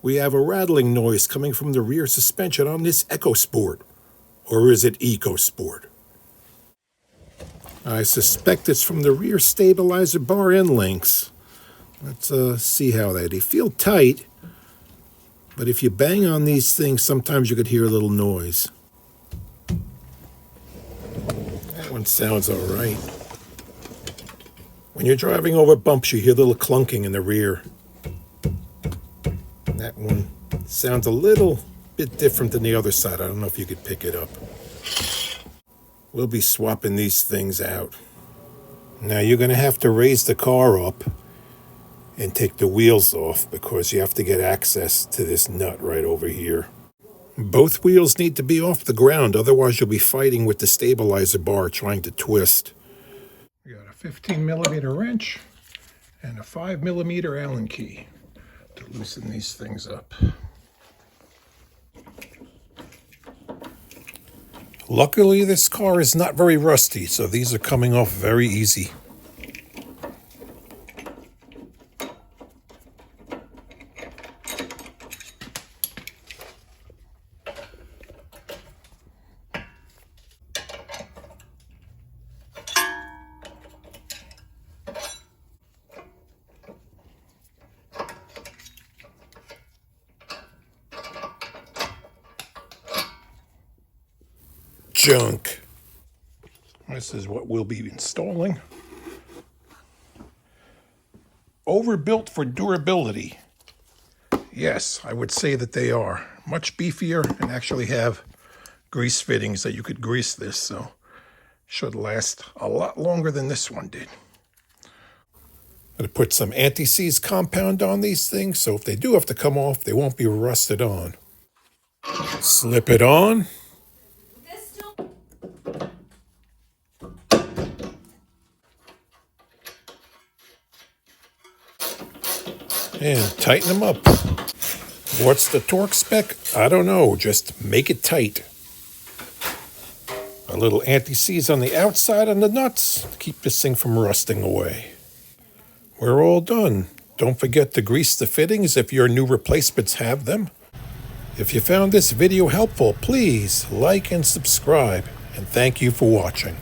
We have a rattling noise coming from the rear suspension on this Ecosport. Or is it Ecosport? I suspect it's from the rear stabilizer bar end links. Let's see how they feel tight, but if you bang on these things, sometimes you could hear a little noise. That one sounds all right. When you're driving over bumps, you hear a little clunking in the rear. That one sounds a little bit different than the other side. I don't know if you could pick it up. We'll be swapping these things out. Now you're going to have to raise the car up and take the wheels off because you have to get access to this nut right over here. Both wheels need to be off the ground, otherwise you'll be fighting with the stabilizer bar trying to twist. We got a 15mm wrench and a 5mm Allen key to loosen these things up. Luckily, this car is not very rusty, so these are coming off very easy. Junk. This is what we'll be installing. Overbuilt for durability. Yes, I would say that they are. Much beefier and actually have grease fittings that you could grease this, so should last a lot longer than this one did. I'm going to put some anti-seize compound on these things, so if they do have to come off, they won't be rusted on. Slip it on. And tighten them up. What's the torque spec? I don't know. Just make it tight. A little anti-seize on the outside on the nuts to keep this thing from rusting away. We're all done. Don't forget to grease the fittings if your new replacements have them. If you found this video helpful, please like and subscribe. And thank you for watching.